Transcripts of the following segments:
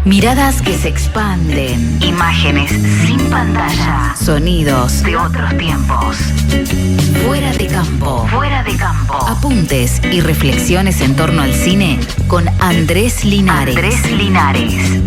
Miradas que se expanden. Imágenes sin pantalla. Sonidos de otros tiempos. Fuera de campo. Fuera de campo. Apuntes y reflexiones en torno al cine con Andrés Linares. Andrés Linares.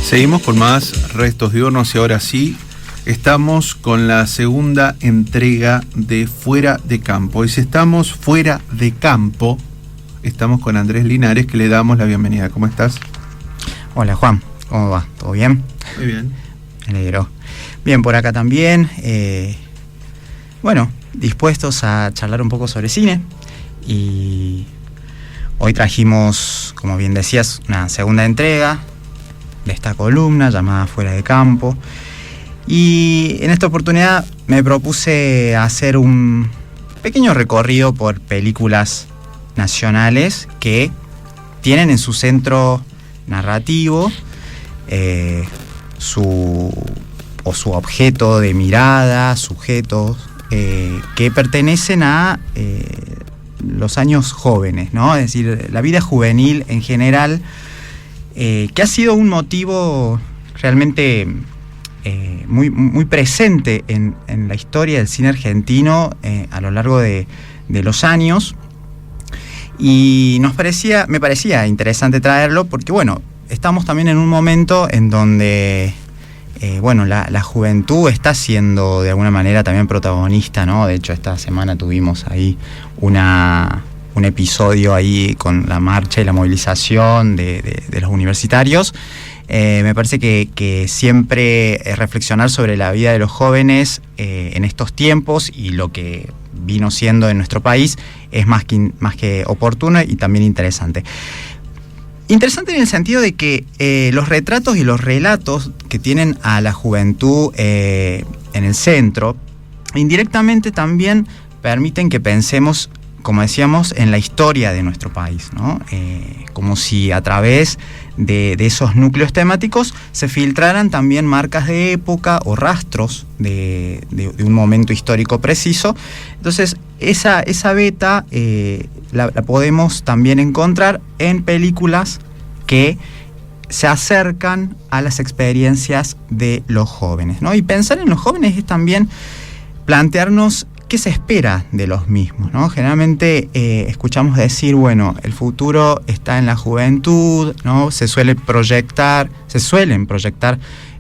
Seguimos con más Restos Diurnos y ahora sí, estamos con la segunda entrega de Fuera de Campo. Y si estamos fuera de campo, estamos con Andrés Linares, que le damos la bienvenida. ¿Cómo estás? Hola Juan, ¿cómo va? ¿Todo bien? Muy bien. Me alegro. Bien, por acá también. Bueno, dispuestos a charlar un poco sobre cine. Y hoy trajimos, como bien decías, una segunda entrega de esta columna llamada Fuera de Campo. Y en esta oportunidad me propuse hacer un pequeño recorrido por películas nacionales que tienen en su centro narrativo su objeto de mirada, sujetos que pertenecen a los años jóvenes, ¿no? Es decir, la vida juvenil en general, que ha sido un motivo realmente muy presente en la historia del cine argentino a lo largo de los años. Y me parecía interesante traerlo porque, bueno, estamos también en un momento en donde la juventud está siendo de alguna manera también protagonista, ¿no? De hecho, esta semana tuvimos ahí un episodio ahí con la marcha y la movilización de los universitarios. Me parece que siempre reflexionar sobre la vida de los jóvenes en estos tiempos y lo que vino siendo en nuestro país es más que oportuno y también interesante. Interesante en el sentido de que los retratos y los relatos que tienen a la juventud en el centro, indirectamente también permiten que pensemos, como decíamos, en la historia de nuestro país, ¿no? Como si a través de esos núcleos temáticos se filtraran también marcas de época o rastros de un momento histórico preciso. Entonces, esa beta la podemos también encontrar en películas que se acercan a las experiencias de los jóvenes, ¿no? Y pensar en los jóvenes es también plantearnos qué se espera de los mismos, ¿no? Generalmente escuchamos decir, bueno, el futuro está en la juventud, ¿no? Se suelen proyectar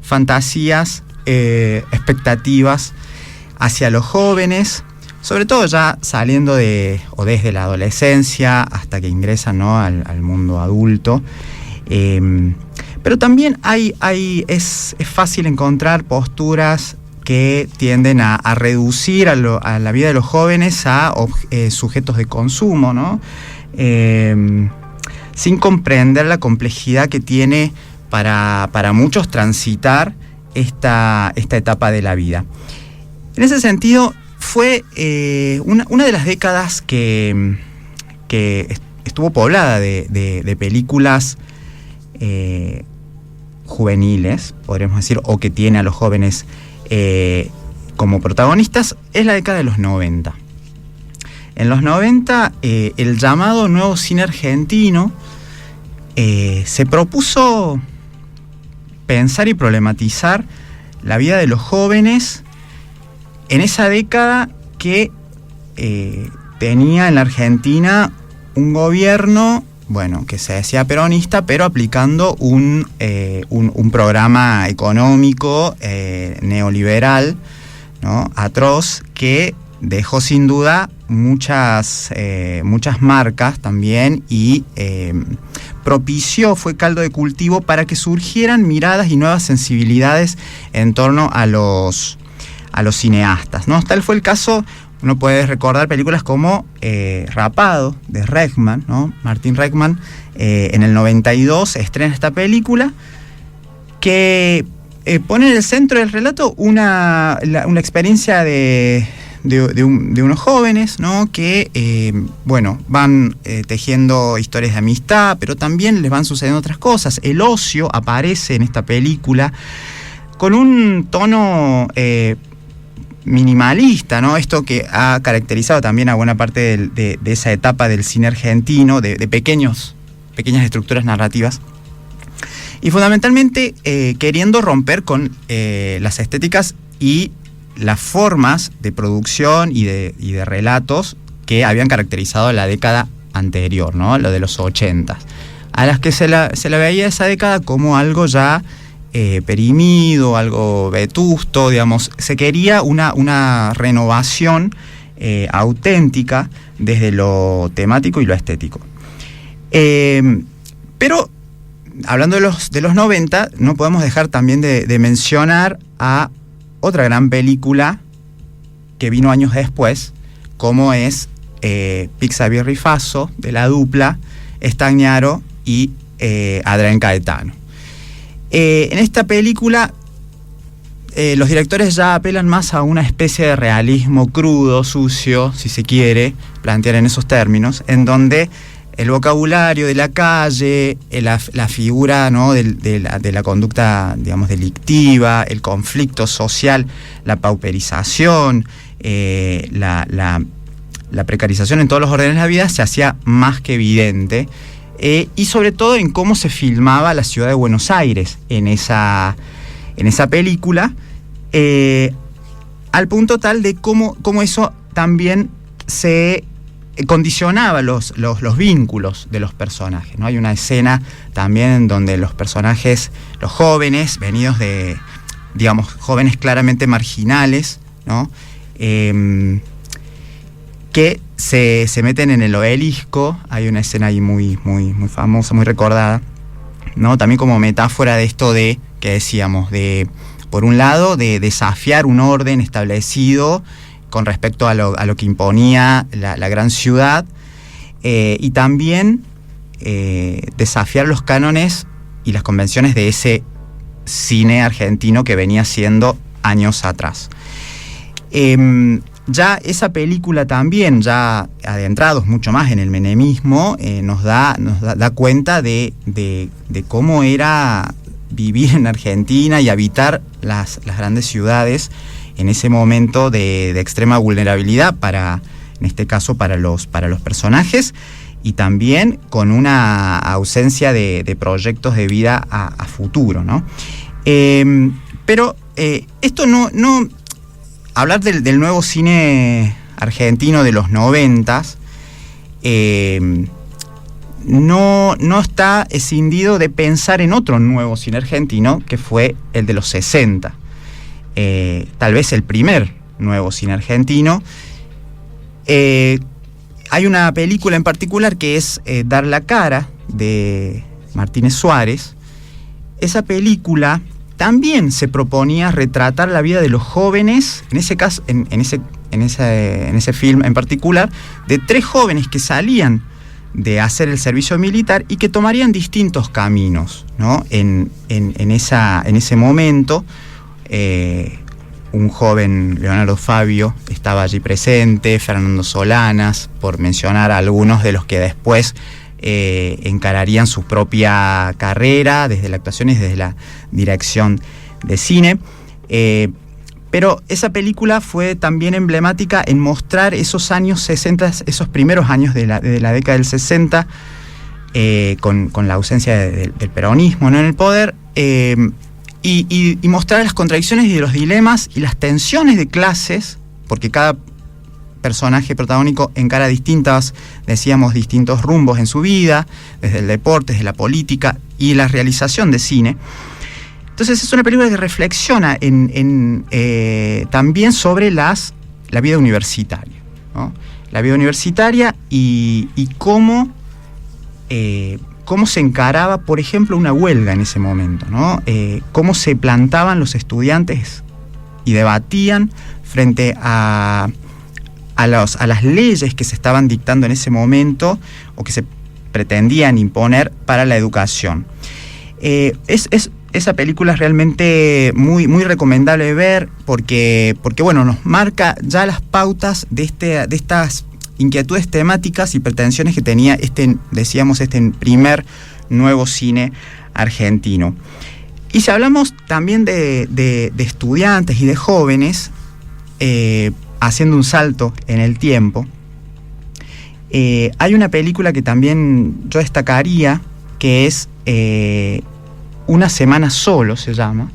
fantasías, expectativas hacia los jóvenes, sobre todo ya saliendo desde la adolescencia hasta que ingresan, ¿no? al mundo adulto. Pero también es fácil encontrar posturas que tienden a reducir a la vida de los jóvenes a sujetos de consumo, ¿no? Sin comprender la complejidad que tiene para muchos transitar esta etapa de la vida. En ese sentido, fue una de las décadas que estuvo poblada de películas juveniles, podríamos decir, o que tiene a los jóvenes como protagonistas, es la década de los 90. En los 90, el llamado nuevo cine argentino se propuso pensar y problematizar la vida de los jóvenes en esa década que tenía en la Argentina un gobierno, bueno, que se decía peronista, pero aplicando un programa económico neoliberal, ¿no? Atroz, que dejó sin duda muchas marcas también y fue caldo de cultivo para que surgieran miradas y nuevas sensibilidades en torno a los cineastas, ¿no? Tal fue el caso. Uno puede recordar películas como Rapado, de Reckman, ¿no? Martín Reckman, en el 92 estrena esta película que pone en el centro del relato una experiencia de unos jóvenes, ¿no? Que van tejiendo historias de amistad, pero también les van sucediendo otras cosas. El ocio aparece en esta película con un tono minimalista, ¿no? Esto que ha caracterizado también a buena parte de esa etapa del cine argentino, de pequeñas estructuras narrativas. Y fundamentalmente queriendo romper con las estéticas y las formas de producción y de relatos que habían caracterizado la década anterior, ¿no? Lo de los 80, a las que se la veía esa década como algo ya perimido, algo vetusto, digamos. Se quería una renovación auténtica desde lo temático y lo estético. Pero hablando de los 90, no podemos dejar también de mencionar a otra gran película que vino años después, como es Pixabirri Faso, de la dupla Stagnaro y Adrián Caetano. En esta película los directores ya apelan más a una especie de realismo crudo, sucio, si se quiere plantear en esos términos, en donde el vocabulario de la calle, la figura, ¿no?, de la conducta, digamos, delictiva, el conflicto social, la pauperización, la precarización en todos los órdenes de la vida se hacía más que evidente, y sobre todo en cómo se filmaba la ciudad de Buenos Aires en esa película, al punto tal de cómo eso también se condicionaba los vínculos de los personajes, ¿no? Hay una escena también en donde los personajes, los jóvenes, venidos de, digamos, jóvenes claramente marginales, ¿no?, que se meten en el Obelisco. Hay una escena ahí muy famosa, muy recordada, ¿no? También como metáfora de esto de, que decíamos, de, por un lado, de desafiar un orden establecido con respecto a lo que imponía la gran ciudad, y también desafiar los cánones y las convenciones de ese cine argentino que venía siendo años atrás. Ya esa película también, ya adentrados mucho más en el menemismo, nos da cuenta de cómo era vivir en Argentina y habitar las grandes ciudades en ese momento de extrema vulnerabilidad en este caso para los personajes, y también con una ausencia de proyectos de vida a futuro, ¿no? Pero esto no hablar del nuevo cine argentino de los 90s no está escindido de pensar en otro nuevo cine argentino, que fue el de los 60. Tal vez el primer nuevo cine argentino. Hay una película en particular que es Dar la cara, de Martínez Suárez. Esa película también se proponía retratar la vida de los jóvenes, en ese caso, en ese film en particular, de 3 jóvenes que salían de hacer el servicio militar y que tomarían distintos caminos, ¿no? En ese momento, un joven, Leonardo Fabio, estaba allí presente, Fernando Solanas, por mencionar a algunos de los que después encararían su propia carrera desde la actuación y desde la dirección de cine. Pero esa película fue también emblemática en mostrar esos años 60, esos primeros años de la década del 60, con la ausencia del peronismo, ¿no?, en el poder, y mostrar las contradicciones y los dilemas y las tensiones de clases, porque cada personaje protagónico encara distintos rumbos en su vida, desde el deporte, desde la política y la realización de cine. Entonces es una película que reflexiona también sobre la vida universitaria, ¿no? La vida universitaria y cómo se encaraba, por ejemplo, una huelga en ese momento, ¿no? Cómo se plantaban los estudiantes y debatían frente a las leyes que se estaban dictando en ese momento o que se pretendían imponer para la educación. Esa película es realmente muy recomendable de ver porque bueno, nos marca ya las pautas de estas inquietudes temáticas y pretensiones que tenía este primer nuevo cine argentino. Y si hablamos también de estudiantes y de jóvenes, haciendo un salto en el tiempo, hay una película que también yo destacaría, que es Una semana solo, se llama.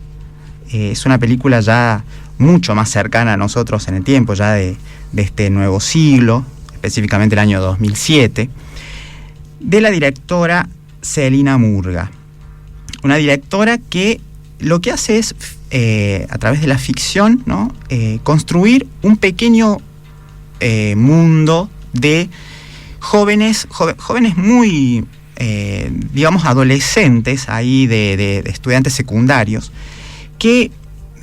Es una película ya mucho más cercana a nosotros en el tiempo, ya de este nuevo siglo, específicamente el año 2007, de la directora Selina Murga. Una directora que lo que hace es, a través de la ficción, ¿no?, construir un pequeño mundo de jóvenes muy, digamos, adolescentes, ahí de estudiantes secundarios, que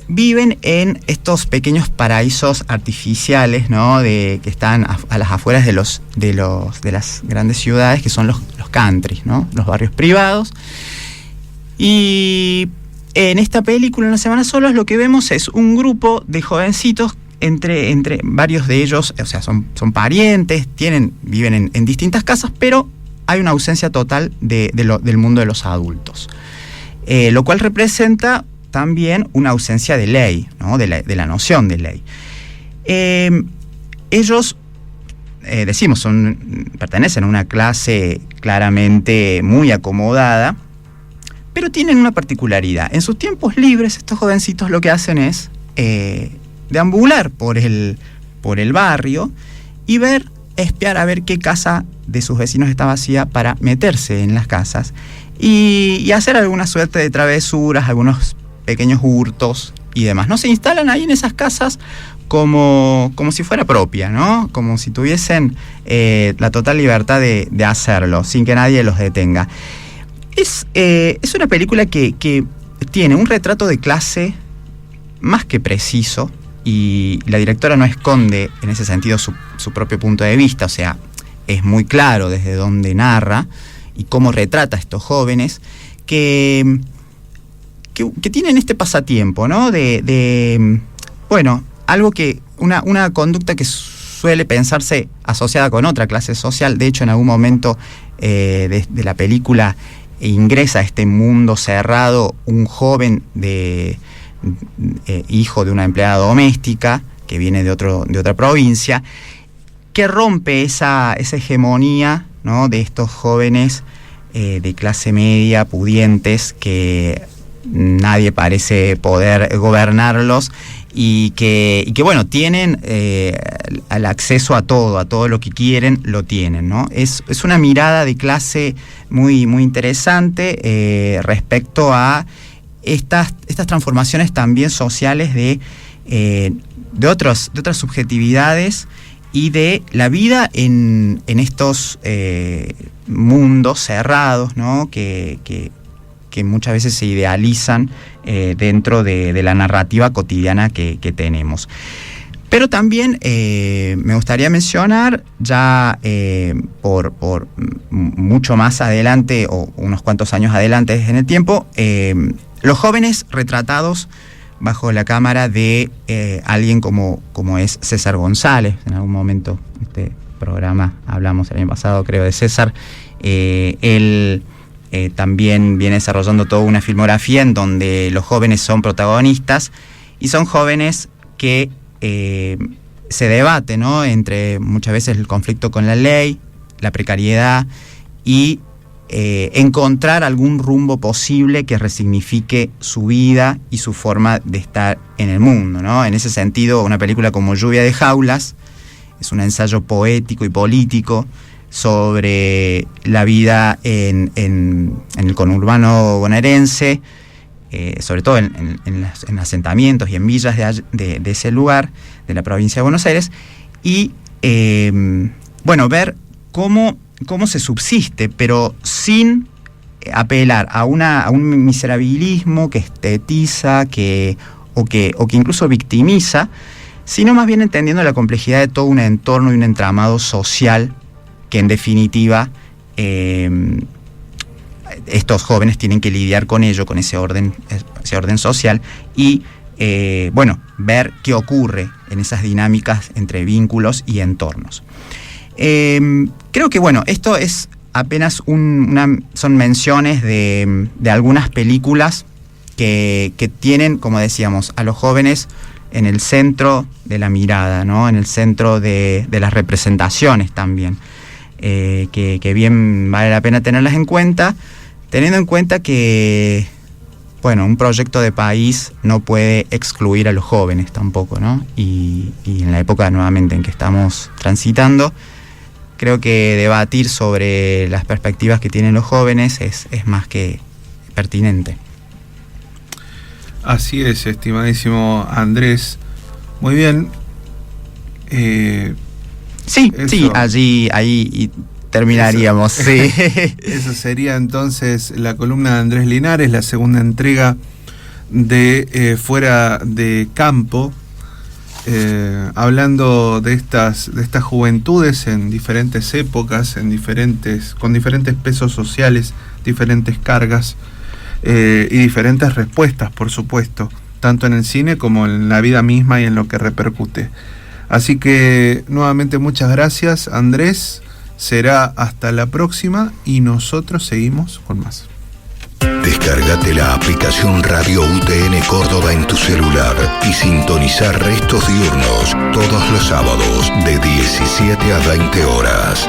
viven en estos pequeños paraísos artificiales, ¿no?, que están a las afueras de las grandes ciudades, que son los countries, ¿no?, los barrios privados. Y en esta película, Una semana solos, lo que vemos es un grupo de jovencitos, entre varios de ellos, o sea, son parientes, viven en distintas casas, pero hay una ausencia total del mundo de los adultos, lo cual representa también una ausencia de ley, ¿no?, de la noción de ley. Ellos, pertenecen a una clase claramente muy acomodada, pero tienen una particularidad. En sus tiempos libres, estos jovencitos lo que hacen es deambular por el barrio y espiar a ver qué casa de sus vecinos está vacía para meterse en las casas y hacer alguna suerte de travesuras, algunos pequeños hurtos y demás, ¿no? Se instalan ahí en esas casas como si fuera propia, ¿no? Como si tuviesen la total libertad de hacerlo, sin que nadie los detenga. Es una película que tiene un retrato de clase más que preciso, y la directora no esconde en ese sentido su propio punto de vista, o sea, es muy claro desde dónde narra y cómo retrata a estos jóvenes que tienen este pasatiempo, ¿no? Bueno, algo que una conducta que suele pensarse asociada con otra clase social. De hecho, en algún momento de la película ingresa a este mundo cerrado un joven hijo de una empleada doméstica que viene de otra provincia, que rompe esa hegemonía, ¿no?, de estos jóvenes de clase media, pudientes, que nadie parece poder gobernarlos y que bueno, tienen el acceso a todo lo que quieren, lo tienen, ¿no? Es una mirada de clase muy, muy interesante respecto a estas transformaciones también sociales de otras subjetividades y de la vida en estos mundos cerrados, ¿no?, que muchas veces se idealizan dentro de la narrativa cotidiana que tenemos. Pero también me gustaría mencionar, ya por mucho más adelante, o unos cuantos años adelante en el tiempo, los jóvenes retratados bajo la cámara de alguien como es César González. En algún momento en este programa hablamos el año pasado, creo, de César. Él también viene desarrollando toda una filmografía en donde los jóvenes son protagonistas, y son jóvenes que se debate, ¿no?, entre muchas veces el conflicto con la ley, la precariedad y encontrar algún rumbo posible que resignifique su vida y su forma de estar en el mundo, ¿no? En ese sentido, una película como Lluvia de Jaulas es un ensayo poético y político sobre la vida en el conurbano bonaerense, sobre todo en asentamientos y en villas de ese lugar, de la provincia de Buenos Aires, y bueno, ver cómo se subsiste, pero sin apelar a un miserabilismo que estetiza, o que incluso victimiza, sino más bien entendiendo la complejidad de todo un entorno y un entramado social que, en definitiva, estos jóvenes tienen que lidiar con ello, con ese orden social, y bueno, ver qué ocurre en esas dinámicas entre vínculos y entornos. Creo que, bueno, esto es apenas son menciones de algunas películas que tienen, como decíamos, a los jóvenes en el centro de la mirada, ¿no? En el centro de las representaciones también, que bien vale la pena tenerlas en cuenta, teniendo en cuenta que, bueno, un proyecto de país no puede excluir a los jóvenes tampoco, ¿no? Y en la época nuevamente en que estamos transitando, creo que debatir sobre las perspectivas que tienen los jóvenes es más que pertinente. Así es, estimadísimo Andrés. Muy bien. Sí, ahí terminaríamos. Sí. Eso sería entonces la columna de Andrés Linares, la segunda entrega de Fuera de Campo, hablando de estas juventudes en diferentes épocas, con diferentes pesos sociales, diferentes cargas y diferentes respuestas, por supuesto, tanto en el cine como en la vida misma y en lo que repercute. Así que nuevamente muchas gracias, Andrés. Será hasta la próxima y nosotros seguimos con más. Descárgate la aplicación Radio UTN Córdoba en tu celular y sintoniza Restos Diurnos todos los sábados de 17 a 20 horas.